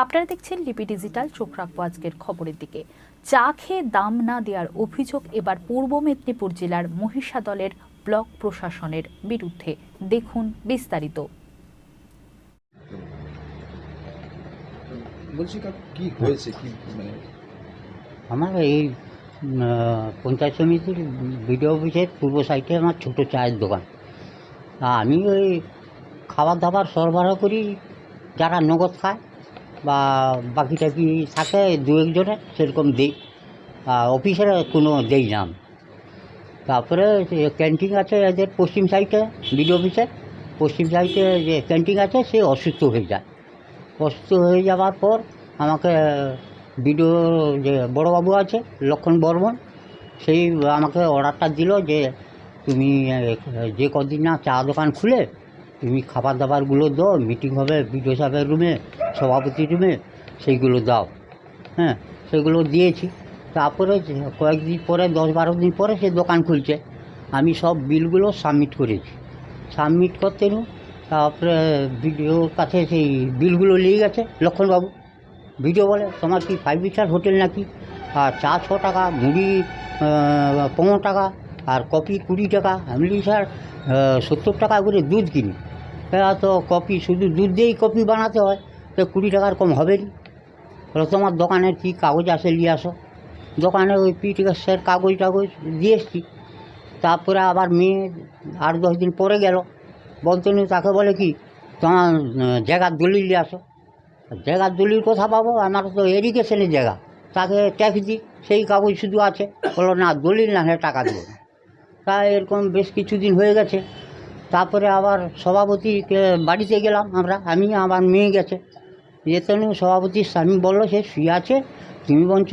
আপনারা দেখছেন লিপি ডিজিটাল। চোখ রাখবো আজকের খবরের দিকে। চা খেয়ে দাম না দেওয়ার অভিযোগ এবার পূর্ব মেদিনীপুর জেলার মহিষাদলের ব্লক প্রশাসনের বিরুদ্ধে। দেখুন বিস্তারিত। কি হয়েছে কি আমার এই পঞ্চায়েত সমিতির বিডিও অফিসের পূর্ব সাইডে আমার ছোটো চায়ের দোকান। আমি ওই খাবার দাবার সরবরাহ করি, যারা নগদ খায় বা বাকি টাকি থাকে দু একজনে সেরকম দিই, অফিসের কোনো দেই না আমি। তারপরে ক্যান্টিন আছে এদের পশ্চিম সাইডে, বিডিও অফিসে পশ্চিম সাইডে যে ক্যান্টিন আছে সে অসুস্থ হয়ে যায়। অসুস্থ হয়ে যাওয়ার পর আমাকে বিডিও যে বড়োবাবু আছে লক্ষণ বর্মন, সেই আমাকে অর্ডারটা দিল যে তুমি যে কদিন না চা দোকান খুলে তুমি খাবার দাবারগুলো দাও, মিটিং হবে বিডিও সাহেবের রুমে, সভাপতি রুমে, সেইগুলো দাও। হ্যাঁ, সেগুলো দিয়েছি। তারপরে কয়েকদিন পরে 10-12 দিন পরে সে দোকান খুলছে। আমি সব বিলগুলো সাবমিট করেছি। সাবমিট করতে তারপরে বিডিওর কাছে সেই বিলগুলো নিয়ে গেছে লক্ষণবাবু। ভিডিও বলে, তোমার কি 5 স্টার হোটেল নাকি? আর চা 6 টাকা, মুড়ি 15 টাকা, আর কফি 20 টাকা। আমি বলি, স্যার 70 টাকা করে দুধ কিনি, তো কফি শুধু দুধ দিয়েই কফি বানাতে হয়, তো 20 টাকার কম হবে না। বলো, তোমার দোকানের কী কাগজ আছে নিয়ে আসো। দোকানে ওই পিটিকাসের কাগজ টাগজ দিয়ে এসছি। তারপরে আবার মেয়ে 8-10 দিন পরে গেল, বলতে নি তাকে বলে কি, তোমার জায়গার দলিল নিয়ে আসো। জায়গার দলিল কোথা পাবো, আমার তো এরিগেশনের জায়গা, তাকে ট্যাক্স দিই, সেই কাগজ শুধু আছে। বললো না, দলিল না হলে টাকা দেবো না। তাই এরকম বেশ কিছুদিন হয়ে গেছে। তারপরে আবার সভাপতিকে বাড়িতে গেলাম আমি আমার মেয়ে গেছে, যেতে সভাপতির স্বামী বললো সে শুয়ে আছে, তুমি বঞ্চ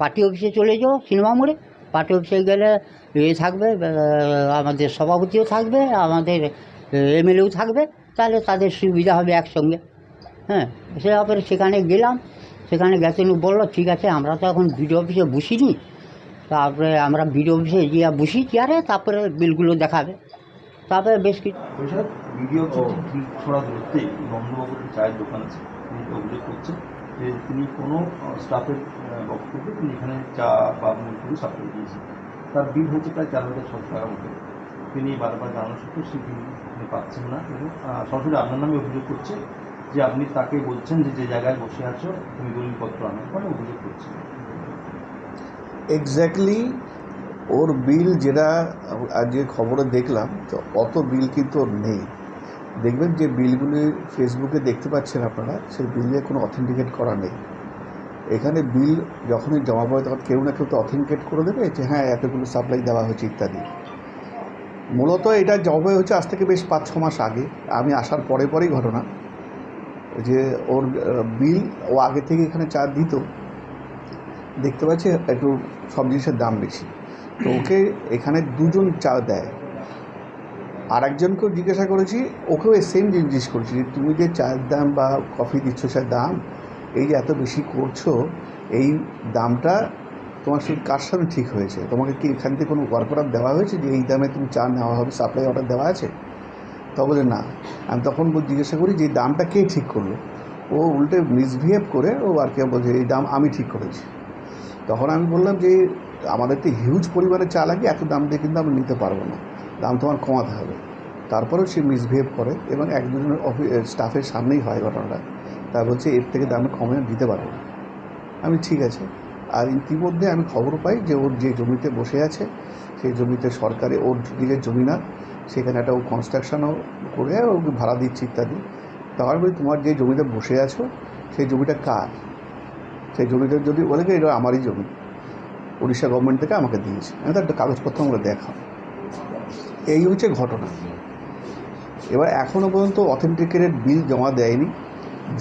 পার্টি অফিসে চলে যাও সিনেমা মোড়ে। পার্টি অফিসে গেলে থাকবে, আমাদের সভাপতিও থাকবে, আমাদের এমএলএও থাকবে, তাহলে তাদের সুবিধা হবে একসঙ্গে। হ্যাঁ, তারপরে সেখানে গেলাম। সেখানে গেছে বললো ঠিক আছে, আমরা তো এখন বিডিও অফিসে বসিনি, তারপরে আমরা বিডিও অফিসে গিয়ে বসি চেয়ারে, তারপরে বিলগুলো দেখাবে। তারপরে বেশ কিছু ভিডিও ছড়া ধরতেই বন্ধুবাবুর চায়ের দোকান আছে, তিনি অভিযোগ করছেন যে তিনি কোনো স্টাফের বক্তব্যে তিনি এখানে চা বা মুড়ি সাপ্লাই দিয়েছেন। তার বিল হচ্ছে প্রায় 4,600 টাকার মতো। তিনি বারবার জানানো সত্ত্বেও সেই বিল তিনি পাচ্ছেন না, এবং সরাসরি আপনার নামে অভিযোগ করছে যে আপনি তাকে বলছেন যে যে জায়গায় বসে আছো তুমি দলিলপত্র আনো, মানে অভিযোগ করছেন। এক্স্যাক্টলি ওর বিল যেটা আজকে খবরে দেখলাম, তো অত বিল কিন্তু ওর নেই। দেখবেন যে বিলগুলি ফেসবুকে দেখতে পাচ্ছেন আপনারা, সেই বিলে কোনো অথেন্টিকেট করা নেই। এখানে বিল যখনই জমা পড়ে তখন কেউ না কেউ তো অথেন্টিকেট করে দেবে যে হ্যাঁ এতগুলো সাপ্লাই দেওয়া হয়েছে ইত্যাদি। মূলত এটা জমা হচ্ছে আজ থেকে বেশ 5-6 মাস আগে, আমি আসার পরেই ঘটনা। যে ওর বিল ও আগে থেকে এখানে চা দিত, দেখতে পাচ্ছি একটু সব জিনিসের দাম বেশি, তো ওকে এখানে 2 জন চা দেয়। আর একজনকেও জিজ্ঞাসা করেছি, ওকেও সেম জিজ্ঞেস করেছি যে তুমি যে চায়ের দাম বা কফি দিচ্ছ সে দাম, এই যে এত বেশি করছো, এই দামটা তোমার সেই কার সাথে ঠিক হয়েছে? তোমাকে কি এখান থেকে কোনো ওয়ার্ক অর্ডার দেওয়া হয়েছে যে এই দামে তুমি চা নেওয়া হবে, সাপ্লাই অর্ডার দেওয়া আছে? তা বলে না। আমি তখন জিজ্ঞাসা করি যে এই দামটা কে ঠিক করলো? ও উল্টে মিসবিহেভ করে ও আর কি বলছে এই দাম আমি ঠিক করেছি। তখন আমি বললাম যে আমাদের তো হিউজ পরিমাণে চা লাগে, এত দাম দিয়ে কিন্তু আমরা নিতে পারবো না, দাম তোমার কমাতে হবে। তারপরেও সে মিসবিহেভ করে, এবং 1-2 স্টাফের সামনেই হয় ঘটনাটা। তা বলছে এর থেকে দামে কমে দিতে পারবো না। আমি ঠিক আছে। আর ইতিমধ্যে আমি খবর পাই যে ওর যে জমিতে বসে আছে সেই জমিতে সরকারে ওর নিজের জমি না, সেখানে একটা ও কনস্ট্রাকশনও করে ওকে ভাড়া দিচ্ছে ইত্যাদি। তার বলি তোমার যে জমিতে বসে আছো সেই জমিটা কার? সেই জমিটা যদি বলে কি এটা আমারই জমি, উড়িষ্যা গভর্নমেন্ট থেকে আমাকে দিয়েছে, আমি তো একটা কাগজপত্র আমরা দেখাও। এই হচ্ছে ঘটনা। এবার এখনও পর্যন্ত অথেন্টিকেটেড বিল জমা দেয়নি।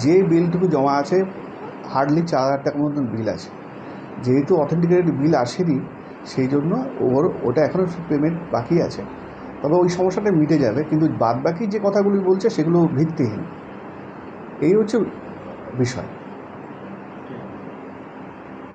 যে বিলটুকু জমা আছে হার্ডলি 4,000 টাকার মতন বিল আছে। যেহেতু অথেন্টিকেটেড বিল আসেনি, সেই জন্য ওটা এখনও পেমেন্ট বাকি আছে। তবে ওই সমস্যাটা মিটে যাবে, কিন্তু বাদ বাকি যে কথাগুলি বলছে সেগুলো ভিত্তিহীন। এই হচ্ছে বিষয়।